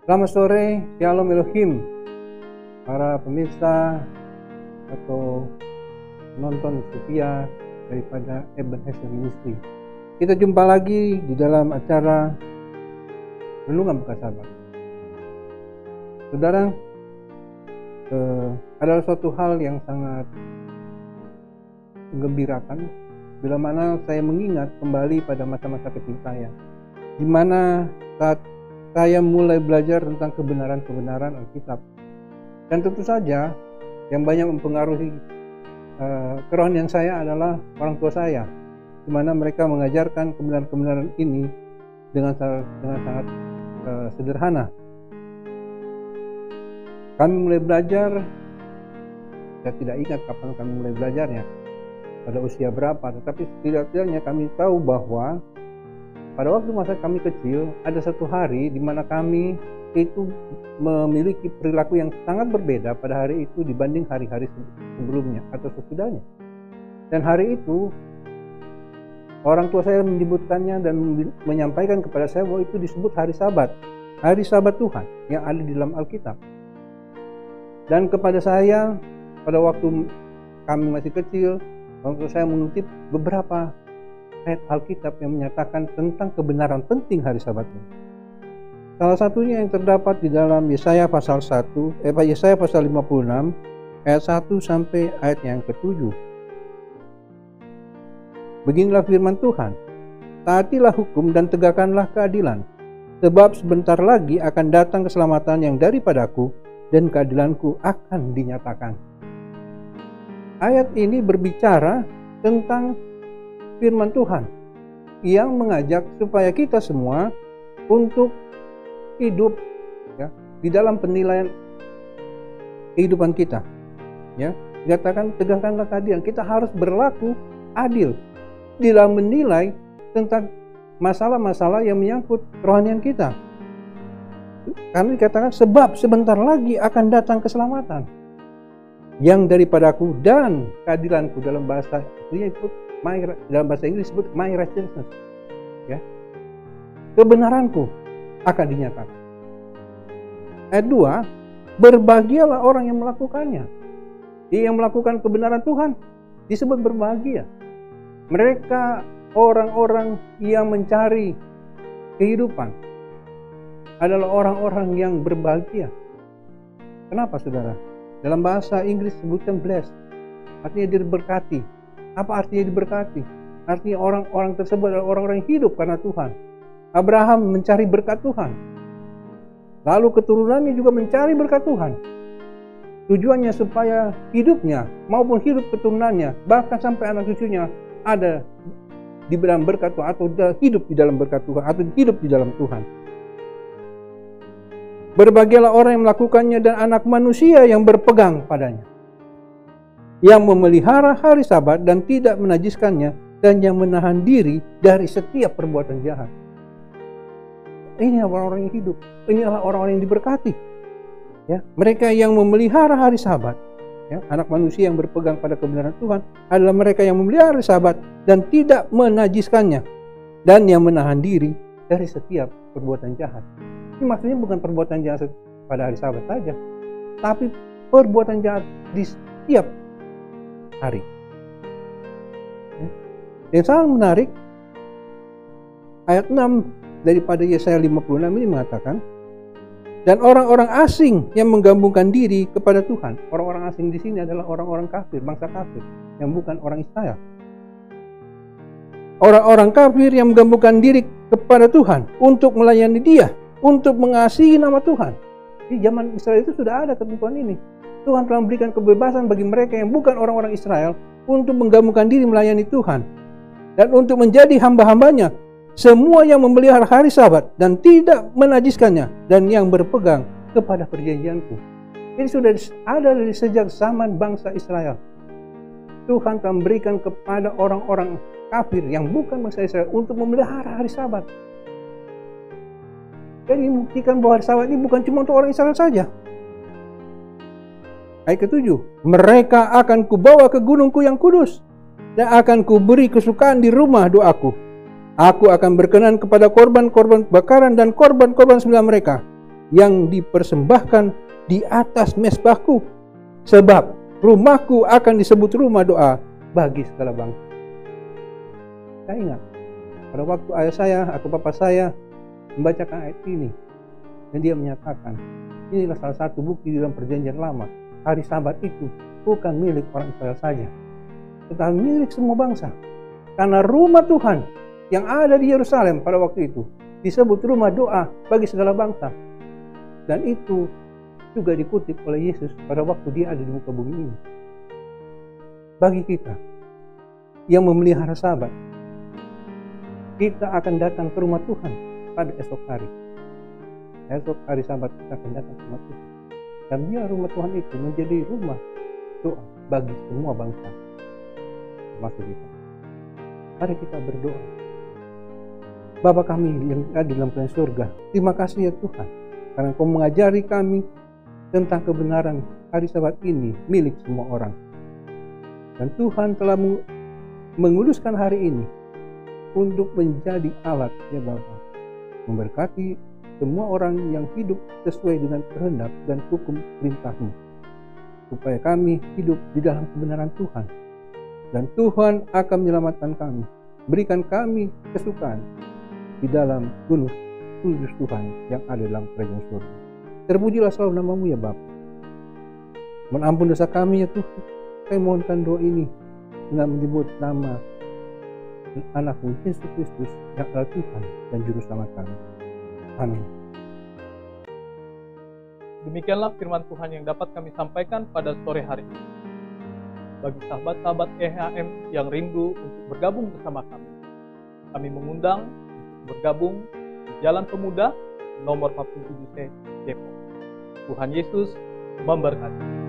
Selamat sore, Shalom Elohim, para pemirsa atau penonton setia daripada Ebenezer Ministry. Kita jumpa lagi di dalam acara Renungan Bekas Sabat. Saudara, adalah suatu hal yang sangat menggembirakan bila mana saya mengingat kembali pada masa-masa kecil saya, di mana saat saya mulai belajar tentang kebenaran-kebenaran Alkitab. Dan tentu saja yang banyak mempengaruhi kerohanian saya adalah orang tua saya, di mana mereka mengajarkan kebenaran-kebenaran ini dengan sangat sederhana. Kami mulai belajar, saya tidak ingat kapan kami mulai belajarnya, pada usia berapa, tetapi setidaknya kami tahu bahwa pada waktu masa kami kecil, ada satu hari di mana kami itu memiliki perilaku yang sangat berbeda pada hari itu dibanding hari-hari sebelumnya atau sesudahnya. Dan hari itu, orang tua saya menyebutkannya dan menyampaikan kepada saya bahwa itu disebut hari Sabat Tuhan yang ada di dalam Alkitab. Dan kepada saya, pada waktu kami masih kecil, orang tua saya mengutip beberapa ayat Alkitab yang menyatakan tentang kebenaran penting hari Sabat ini. Salah satunya yang terdapat di dalam Yesaya pasal 56 ayat 1 sampai ayat yang ke-7. Beginilah firman Tuhan, taatilah hukum dan tegakkanlah keadilan, sebab sebentar lagi akan datang keselamatan yang daripadaku dan keadilanku akan dinyatakan. Ayat ini berbicara tentang firman Tuhan yang mengajak supaya kita semua untuk hidup di dalam penilaian kehidupan kita. Dikatakan tegakkanlah keadilan. Kita harus berlaku adil dalam menilai tentang masalah-masalah yang menyangkut kerohanian kita. Karena dikatakan sebab sebentar lagi akan datang keselamatan yang daripadaku dan keadilanku, dalam bahasa itu dalam bahasa Inggris disebut my righteousness, kebenaranku akan dinyatakan. Ayat 2, berbahagialah orang yang melakukannya. Yang melakukan kebenaran Tuhan disebut berbahagia. Mereka orang-orang yang mencari kehidupan adalah orang-orang yang berbahagia. Kenapa, saudara? Dalam bahasa Inggris disebutkan blessed, artinya diberkati. Apa artinya diberkati? Artinya orang-orang tersebut adalah orang-orang yang hidup karena Tuhan. Abraham mencari berkat Tuhan. Lalu keturunannya juga mencari berkat Tuhan. Tujuannya supaya hidupnya maupun hidup keturunannya, bahkan sampai anak cucunya ada di dalam berkat Tuhan, atau hidup di dalam berkat Tuhan, atau hidup di dalam Tuhan. Berbahagialah orang yang melakukannya dan anak manusia yang berpegang padanya, yang memelihara hari Sabat dan tidak menajiskannya, dan yang menahan diri dari setiap perbuatan jahat. Ini orang-orang yang hidup. Inilah orang-orang yang diberkati. Mereka yang memelihara hari Sabat. Anak manusia yang berpegang pada kebenaran Tuhan adalah mereka yang memelihara hari Sabat dan tidak menajiskannya, dan yang menahan diri dari setiap perbuatan jahat. Ini maksudnya bukan perbuatan jahat pada hari Sabat saja, tapi perbuatan jahat di setiap hari. Yang sangat menarik, ayat 6 daripada Yesaya 56 ini mengatakan, dan orang-orang asing yang menggabungkan diri kepada Tuhan. Orang-orang asing di sini adalah orang-orang kafir, bangsa kafir, yang bukan orang Israel. Orang-orang kafir yang menggabungkan diri kepada Tuhan untuk melayani Dia, untuk mengasihi nama Tuhan. Di zaman Israel itu sudah ada ketentuan ini. Tuhan telah memberikan kebebasan bagi mereka yang bukan orang-orang Israel untuk menggabungkan diri melayani Tuhan dan untuk menjadi hamba-hambanya, semua yang memelihara hari Sabat dan tidak menajiskannya, dan yang berpegang kepada perjanjianku. Ini sudah ada dari sejak zaman bangsa Israel. Tuhan telah memberikan kepada orang-orang kafir yang bukan bangsa Israel untuk memelihara hari Sabat. Jadi membuktikan bahwa hari Sabat ini bukan cuma untuk orang Israel saja. Ayat ke-7, mereka akan kubawa ke gunungku yang kudus, dan akan kuberi kesukaan di rumah doaku. Aku akan berkenan kepada korban-korban bakaran dan korban-korban sembelihan mereka. yang dipersembahkan di atas mezbahku, sebab rumahku akan disebut rumah doa bagi segala bangsa. Saya ingat pada waktu ayah saya atau papa saya membacakan ayat ini, dan dia menyatakan, inilah salah satu bukti dalam perjanjian lama, hari Sabat itu bukan milik orang Israel saja, tetapi milik semua bangsa. Karena rumah Tuhan yang ada di Yerusalem pada waktu itu disebut rumah doa bagi segala bangsa. Dan itu juga dikutip oleh Yesus pada waktu dia ada di muka bumi ini. Bagi kita yang memelihara Sabat, kita akan datang ke rumah Tuhan pada esok hari. Esok hari Sabat kita akan datang ke rumah Tuhan. Dan biar rumah Tuhan itu menjadi rumah doa bagi semua bangsa, termasuk kita. Mari kita berdoa. Bapa kami yang ada di dalam kerajaan surga, terima kasih ya Tuhan, karena Kau mengajari kami tentang kebenaran hari Sabat ini milik semua orang. Dan Tuhan telah menguduskan hari ini untuk menjadi alat ya Bapa, memberkati semua orang yang hidup sesuai dengan kehendak dan hukum perintah-Mu, supaya kami hidup di dalam kebenaran Tuhan. Dan Tuhan akan menyelamatkan kami, berikan kami kesukaan di dalam gunung kudus Tuhan yang ada dalam kerajaan surga. Terpujilah selalu nama-Mu ya Bapa. Mohon ampun dosa kami ya Tuhan. Saya mohonkan doa ini dengan menyebut nama anak-Mu Yesus Kristus yang adalah Tuhan dan Juru Selamat kami. Amin. Demikianlah firman Tuhan yang dapat kami sampaikan pada sore hari ini. Bagi sahabat-sahabat EHM yang rindu untuk bergabung bersama kami mengundang untuk bergabung di Jalan Pemuda nomor 47C Depok. Tuhan Yesus memberkati.